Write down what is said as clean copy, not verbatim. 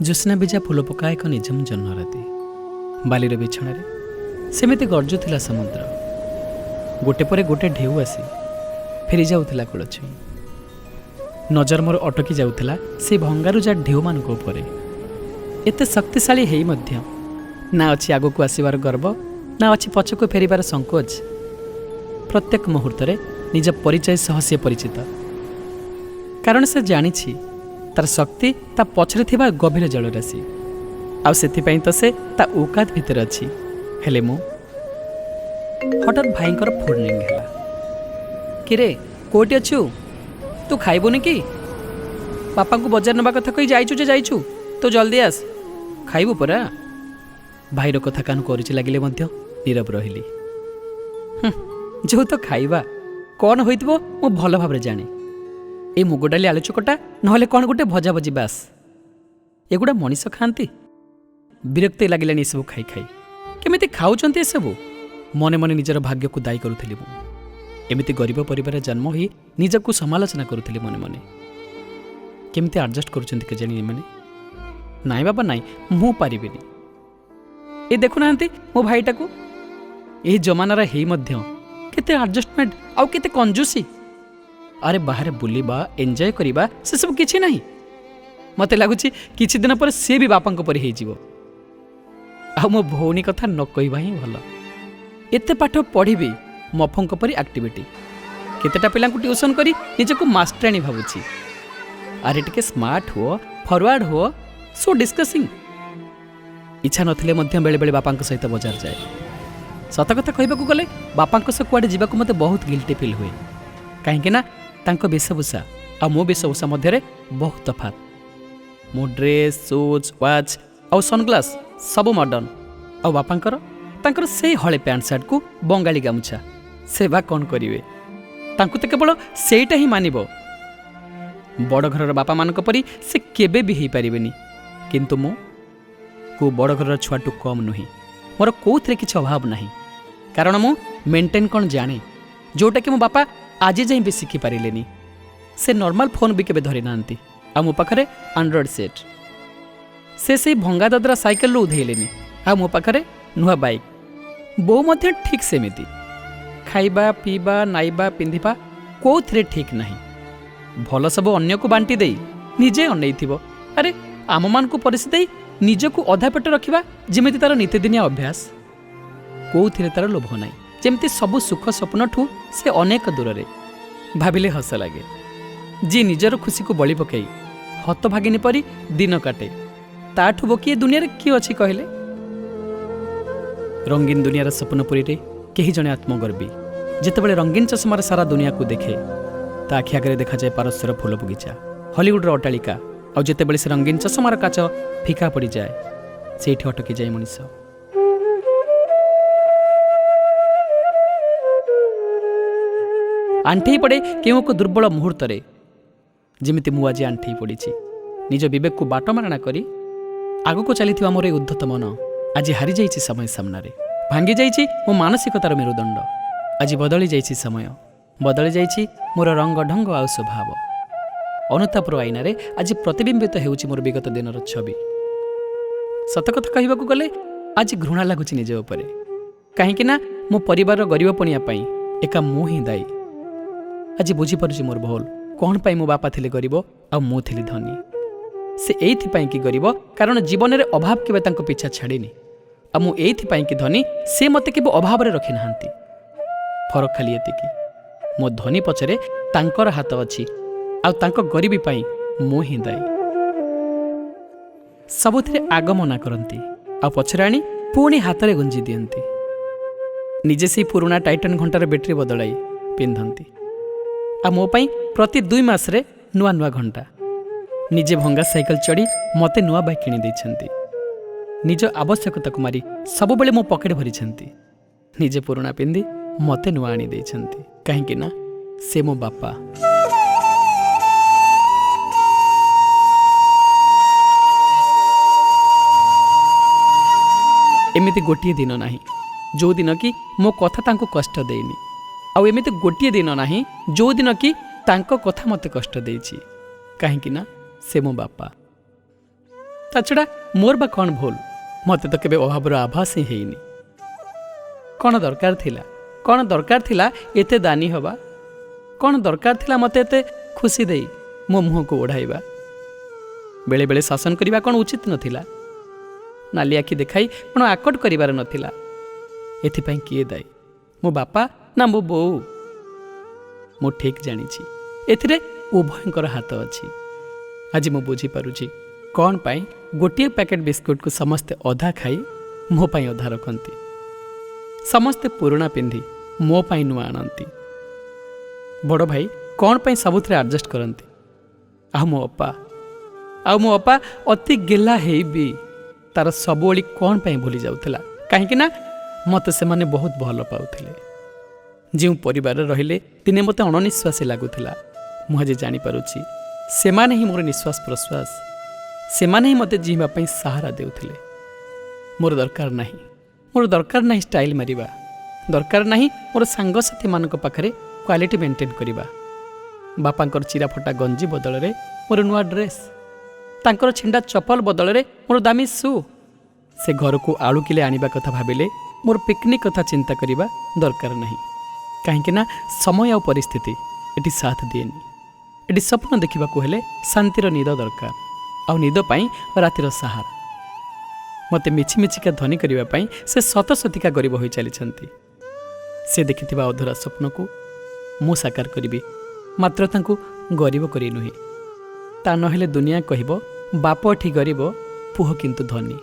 Jyotsna visa ଫୁଲ ପକା ଏକ ନିଝୁମ ଜହ୍ନ ରାତି ବାଲିର ବିଛଣାରେ ସେମିତି ଗର୍ଜୁଥିଲା ସମୁଦ୍ର। ଗୋଟେ ପରେ ଗୋଟେ ଢେଉ ଆସି ଫେରି ଯାଉଥିଲା କୂଳ ଛୁଇଁ। ନଜର ମୋର ଅଟକି ଯାଉଥିଲା ସେ ଭଙ୍ଗାରୁଜା ଢେଉମାନଙ୍କ ଉପରେ। ଏତେ ଶକ୍ତିଶାଳୀ ହେଇ ମଧ୍ୟ ନା ଅଛି ଆଗକୁ ଆସିବାର ଗର୍ବ, ନା ଅଛି ପଛକୁ ଫେରିବାର ସଙ୍କୋଚ। ପ୍ରତ୍ୟେକ ମୁହୂର୍ତ୍ତରେ ନିଜ ପରିଚୟ ସହ ସେ ପରିଚିତ, କାରଣ ସେ ଜାଣିଛି ତାର ଶକ୍ତି ତା ପଛରେ ଥିବା ଗଭୀର ଜଳରାଶି। ଆଉ ସେଥିପାଇଁ ତ ସେ ତା ଔକାତ ଭିତରେ ଅଛି। ହେଲେ ମୁଁ ହଠାତ୍ ଭାଇଙ୍କର ଫୋନ୍ ରିଂ ହେଲା। କିରେ କୋଉଠି ଅଛୁ? ତୁ ଖାଇବୁନି କି? ବାପାଙ୍କୁ ବଜାର ନେବା କଥା କହି ଯାଇଛୁ ଯେ ଯାଇଛୁ, ତୁ ଜଲ୍ଦି ଆସ, ଖାଇବୁ ପରା। ଭାଇର କଥା କାନ କରୁଛି ଲାଗିଲେ ମଧ୍ୟ ନୀରବ ରହିଲି। ଯେଉଁ ତ ଖାଇବା କ'ଣ ହୋଇଥିବ ମୁଁ ଭଲ ଭାବରେ ଜାଣେ। ଏ ମୁଗ ଡାଲି ଆଳୁ ଚକଟା ନହେଲେ କ'ଣ ଗୋଟେ ଭଜା ଭଜି ବାସ୍। ଏଗୁଡ଼ା ମଣିଷ ଖାଆନ୍ତି? ବିରକ୍ତି ଲାଗିଲାଣି ଏସବୁ ଖାଇ ଖାଇ। କେମିତି ଖାଉଛନ୍ତି ଏସବୁ? ମନେ ମନେ ନିଜର ଭାଗ୍ୟକୁ ଦାୟୀ କରୁଥିଲି ମୁଁ। ଏମିତି ଗରିବ ପରିବାରରେ ଜନ୍ମ ହୋଇ ନିଜକୁ ସମାଲୋଚନା କରୁଥିଲି ମନେ ମନେ। କେମିତି ଆଡ଼ଜଷ୍ଟ କରୁଛନ୍ତି କେଜାଣି ଏମାନେ? ନାଇଁ ବାବା ନାଇଁ, ମୁଁ ପାରିବିନି। ଏ ଦେଖୁନାହାନ୍ତି ମୋ ଭାଇଟାକୁ, ଏହି ଜମାନାର ହେଇ ମଧ୍ୟ କେତେ ଆଡ଼ଜଷ୍ଟମେଣ୍ଟ ଆଉ କେତେ କଞ୍ଜୁସି। ଆରେ ବାହାରେ ବୁଲିବା, ଏନ୍ଜୟ କରିବା ସେସବୁ କିଛି ନାହିଁ। ମୋତେ ଲାଗୁଛି କିଛି ଦିନ ପରେ ସିଏ ବି ବାପାଙ୍କ ପରି ହେଇଯିବ। ଆଉ ମୋ ଭଉଣୀ କଥା ନ କହିବା ହିଁ ଭଲ। ଏତେ ପାଠ ପଢ଼ିବି ମଫଙ୍କ ପରି ଆକ୍ଟିଭିଟି। କେତେଟା ପିଲାଙ୍କୁ ଟ୍ୟୁସନ୍ କରି ନିଜକୁ ମାଷ୍ଟରାଣୀ ଭାବୁଛି। ଆରେ ଟିକେ ସ୍ମାର୍ଟ ହୁଅ, ଫରୱାର୍ଡ ହୁଅ, ସୋ ଡିସ୍କସିଂ। ଇଚ୍ଛା ନଥିଲେ ମଧ୍ୟ ବେଳେବେଳେ ବାପାଙ୍କ ସହିତ ବଜାର ଯାଏ। ସତ କଥା କହିବାକୁ ଗଲେ ବାପାଙ୍କ ସହ କୁଆଡ଼େ ଯିବାକୁ ମୋତେ ବହୁତ ଗିଲ୍ଟି ଫିଲ୍ ହୁଏ। କାହିଁକି ନା ତାଙ୍କ ବେଶଭୂଷା ଆଉ ମୋ ବେଶଭୂଷା ମଧ୍ୟରେ ବହୁତ ତଫାତ୍। ମୋ ଡ୍ରେସ୍, ସୁଜ୍, ୱାଚ୍ ଆଉ ସନ୍ଗ୍ଲାସ୍ ସବୁ ମଡ଼ର୍ଣ୍ଣ। ଆଉ ତାଙ୍କର ସେଇ ହଳେ ପ୍ୟାଣ୍ଟ ସାର୍ଟକୁ ବଙ୍ଗାଳୀ ଗାମୁଛା। ସେବା କ'ଣ କରିବେ? ତାଙ୍କୁ ତ କେବଳ ସେଇଟା ହିଁ ମାନିବ। ବଡ଼ ଘରର ବାପାମାନଙ୍କ ପରି ସେ କେବେ ବି ହେଇପାରିବେନି। କିନ୍ତୁ ମୁଁ କେଉଁ ବଡ଼ ଘରର ଛୁଆଠୁ କମ୍ ନୁହେଁ। ମୋର କେଉଁଥିରେ କିଛି ଅଭାବ ନାହିଁ, କାରଣ ମୁଁ ମେଣ୍ଟେନ୍ କ'ଣ ଜାଣେ, ଯେଉଁଟାକି ମୋ ବାପା ଆଜି ଯାଇ ବି ଶିଖିପାରିଲେନି। ସେ ନର୍ମାଲ ଫୋନ୍ ବି କେବେ ଧରି ନାହାନ୍ତି। ଆଉ ମୋ ପାଖରେ ଆଣ୍ଡ୍ରଏଡ଼୍ ସେଟ୍। ସେ ସେଇ ଭଙ୍ଗା ଦାଦରା ସାଇକେଲରୁ ଉଧେଇଲେନି। ଆଉ ମୋ ପାଖରେ ନୂଆ ବାଇକ୍। ବୋଉ ମଧ୍ୟ ଠିକ୍ ସେମିତି। ଖାଇବା, ପିଇବା, ନାଇବା, ପିନ୍ଧିବା କେଉଁଥିରେ ଠିକ୍ ନାହିଁ। ଭଲ ସବୁ ଅନ୍ୟକୁ ବାଣ୍ଟି ଦେଇ ନିଜେ ଅନେଇଥିବ। ଆରେ ଆମମାନଙ୍କୁ ପରିସି ଦେଇ ନିଜକୁ ଅଧା ପେଟ ରଖିବା ଯେମିତି ତାର ନିତିଦିନିଆ ଅଭ୍ୟାସ। କେଉଁଥିରେ ତାର ଲୋଭ ନାହିଁ। ଯେମିତି ସବୁ ସୁଖ ସ୍ୱପ୍ନଠୁ ସେ ଅନେକ ଦୂରରେ। ଭାବିଲେ ହସ ଲାଗେ। ଯିଏ ନିଜର ଖୁସିକୁ ବଳି ପକାଇ ହତଭାଗିନୀ ପରି ଦିନ କାଟେ, ତାଠୁ ବୋକିଏ ଦୁନିଆରେ କିଏ ଅଛି କହିଲେ? ରଙ୍ଗୀନ ଦୁନିଆର ସ୍ୱପ୍ନପୁରୀରେ କେହି ଜଣେ ଆତ୍ମଗର୍ବୀ ଯେତେବେଳେ ରଙ୍ଗୀନ ଚଷମାର ସାରା ଦୁନିଆକୁ ଦେଖେ, ତା ଆଖି ଆଗରେ ଦେଖାଯାଏ ପାରସ୍ୟର ଫୁଲ ବଗିଚା, ହଲିଉଡ଼ର ଅଟ୍ଟାଳିକା। ଆଉ ଯେତେବେଳେ ସେ ରଙ୍ଗୀନ ଚଷମାର କାଚ ଫିକା ପଡ଼ିଯାଏ, ସେଇଠି ଅଟକିଯାଏ ମଣିଷ। ଆଣ୍ଠେଇ ପଡ଼େ କେଉଁ ଏକ ଦୁର୍ବଳ ମୁହୂର୍ତ୍ତରେ, ଯେମିତି ମୁଁ ଆଜି ଆଣ୍ଠେଇ ପଡ଼ିଛି। ନିଜ ବିବେକକୁ ବାଟମାରଣା କରି ଆଗକୁ ଚାଲିଥିବା ମୋର ଏ ଉଦ୍ଧତ ମନ ଆଜି ହାରିଯାଇଛି ସମୟ ସାମ୍ନାରେ। ଭାଙ୍ଗି ଯାଇଛି ମୋ ମାନସିକତାର ମେରୁଦଣ୍ଡ। ଆଜି ବଦଳି ଯାଇଛି ସମୟ, ବଦଳି ଯାଇଛି ମୋର ରଙ୍ଗ ଢଙ୍ଗ ଆଉ ସ୍ୱଭାବ। ଅନୁତାପର ଆଇନାରେ ଆଜି ପ୍ରତିବିମ୍ବିତ ହେଉଛି ମୋର ବିଗତ ଦିନର ଛବି। ସତ କଥା କହିବାକୁ ଗଲେ ଆଜି ଘୃଣା ଲାଗୁଛି ନିଜ ଉପରେ। କାହିଁକି ନା ମୋ ପରିବାରର ଗରିବପଣିଆ ପାଇଁ ଏକା ମୁଁ ହିଁ ଦାୟୀ। ଆଜି ବୁଝିପାରୁଛି ମୋର ଭୁଲ। କ'ଣ ପାଇଁ ମୋ ବାପା ଥିଲେ ଗରିବ ଆଉ ମୁଁ ଥିଲି ଧନୀ? ସେ ଏଇଥିପାଇଁ କି ଗରିବ କାରଣ ଜୀବନରେ ଅଭାବ କେବେ ତାଙ୍କ ପିଛା ଛାଡ଼ିନି। ଆଉ ମୁଁ ଏଇଥିପାଇଁ କି ଧନୀ, ସେ ମୋତେ କେବେ ଅଭାବରେ ରଖିନାହାନ୍ତି। ଫରକ ଖାଲି ଏତିକି, ମୋ ଧନୀ ପଛରେ ତାଙ୍କର ହାତ ଅଛି ଆଉ ତାଙ୍କ ଗରିବୀ ପାଇଁ ମୁଁ ହିଁ ଦାୟୀ। ସବୁଥିରେ ଆଗ ମନା କରନ୍ତି ଆଉ ପଛରେ ଆଣି ପୁଣି ହାତରେ ଗୁଞ୍ଜି ଦିଅନ୍ତି। ନିଜେ ସେଇ ପୁରୁଣା ଟାଇଟନ୍ ଘଣ୍ଟାର ବ୍ୟାଟେରୀ ବଦଳାଇ ପିନ୍ଧନ୍ତି। ଆଉ ମୋ ପାଇଁ ପ୍ରତି 2 ମାସରେ ନୂଆ ନୂଆ ଘଣ୍ଟା। ନିଜେ ଭଙ୍ଗା ସାଇକେଲ ଚଢ଼ି ମୋତେ ନୂଆ ବାଇକ୍ କିଣି ଦେଇଛନ୍ତି। ନିଜ ଆବଶ୍ୟକତାକୁ ମାରି ସବୁବେଳେ ମୋ ପକେଟ ଭରିଛନ୍ତି। ନିଜେ ପୁରୁଣା ପିନ୍ଧି ମୋତେ ନୂଆ ଆଣି ଦେଇଛନ୍ତି। କାହିଁକି ନା ସେ ମୋ ବାପା। ଏମିତି ଗୋଟିଏ ଦିନ ନାହିଁ ଯେଉଁଦିନ କି ମୋ କଥା ତାଙ୍କୁ କଷ୍ଟ ଦେଇନି। ଆଉ ଏମିତି ଗୋଟିଏ ଦିନ ନାହିଁ ଯେଉଁଦିନ କି ତାଙ୍କ କଥା ମୋତେ କଷ୍ଟ ଦେଇଛି। କାହିଁକି ନା ସେ ମୋ ବାପା। ତା ଛଡ଼ା ମୋର ବା କ'ଣ ଭୁଲ? ମୋତେ ତ କେବେ ଅଭାବର ଆଭାସ ହିଁ ହେଇନି। କ'ଣ ଦରକାର ଥିଲା ଏତେ ଦାନୀ ହେବା? କ'ଣ ଦରକାର ଥିଲା ମୋତେ ଏତେ ଖୁସି ଦେଇ ମୋ ମୁହଁକୁ ଓଢ଼ାଇବା? ବେଳେବେଳେ ଶାସନ କରିବା କ'ଣ ଉଚିତ ନଥିଲା? ନାଲି ଆଖି ଦେଖାଇ କ'ଣ ଆକଟ କରିବାର ନଥିଲା? ଏଥିପାଇଁ କିଏ ଦାୟୀ? ମୋ ବାପା ନା ମୋ ବୋଉ? ମୁଁ ଠିକ୍ ଜାଣିଛି ଏଥିରେ ଉଭୟଙ୍କର ହାତ ଅଛି। ଆଜି ମୁଁ ବୁଝିପାରୁଛି କ'ଣ ପାଇଁ ଗୋଟିଏ ପ୍ୟାକେଟ୍ ବିସ୍କୁଟକୁ ସମସ୍ତେ ଅଧା ଖାଇ ମୋ ପାଇଁ ଅଧା ରଖନ୍ତି। ସମସ୍ତେ ପୁରୁଣା ପିନ୍ଧି ମୋ ପାଇଁ ନୂଆ ଆଣନ୍ତି। ବଡ଼ ଭାଇ କ'ଣ ପାଇଁ ସବୁଥିରେ ଆଡ଼ଜଷ୍ଟ କରନ୍ତି। ଆଉ ମୋ ଅପା ଅତି ଗେଲା ହେଇ ବି ତାର ସବୁବେଳେ କ'ଣ ପାଇଁ ଭୁଲି ଯାଉଥିଲା? କାହିଁକି ନା ମୋତେ ସେମାନେ ବହୁତ ଭଲ ପାଉଥିଲେ। ଯେଉଁ ପରିବାରରେ ରହିଲେ ଦିନେ ମୋତେ ଅଣନିଶ୍ୱାସୀ ଲାଗୁଥିଲା, ମୁଁ ଆଜି ଜାଣିପାରୁଛି ସେମାନେ ହିଁ ମୋର ନିଶ୍ୱାସ ପ୍ରଶ୍ୱାସ। ସେମାନେ ହିଁ ମୋତେ ଜିଇଁବା ପାଇଁ ସାହାରା ଦେଉଥିଲେ। ମୋର ଦରକାର ନାହିଁ ଷ୍ଟାଇଲ୍ ମାରିବା। ଦରକାର ନାହିଁ ମୋର ସାଙ୍ଗସାଥିମାନଙ୍କ ପାଖରେ କ୍ୱାଲିଟି ମେଣ୍ଟେନ୍ କରିବା। ବାପାଙ୍କର ଚିରାଫଟା ଗଞ୍ଜି ବଦଳରେ ମୋର ନୂଆ ଡ୍ରେସ୍, ତାଙ୍କର ଛିଣ୍ଡା ଚପଲ ବଦଳରେ ମୋର ଦାମୀ ସୁ। ସେ ଘରକୁ ଆଳୁ କିଲେ ଆଣିବା କଥା ଭାବିଲେ ମୋର ପିକନିକ୍ କଥା ଚିନ୍ତା କରିବା ଦରକାର ନାହିଁ। କାହିଁକି ନା ସମୟ ଆଉ ପରିସ୍ଥିତି ଏଠି ସାଥ ଦିଏନି। ଏଠି ସ୍ୱପ୍ନ ଦେଖିବାକୁ ହେଲେ ଶାନ୍ତିର ନିଦ ଦରକାର, ଆଉ ନିଦ ପାଇଁ ରାତିର ସାହାରା। ମୋତେ ମିଛିମିଛିକା ଧନୀ କରିବା ପାଇଁ ସେ ଶତଶତିକା ଗରିବ ହୋଇ ଚାଲିଛନ୍ତି। ସେ ଦେଖିଥିବା ଅଧୁରା ସ୍ୱପ୍ନକୁ ମୁଁ ସାକାର କରିବି, ମାତ୍ର ତାଙ୍କୁ ଗରିବ କରି ନୁହେଁ। ତା ନହେଲେ ଦୁନିଆ କହିବ ବାପ ଏଠି ଗରିବ, ପୁଅ କିନ୍ତୁ ଧନୀ।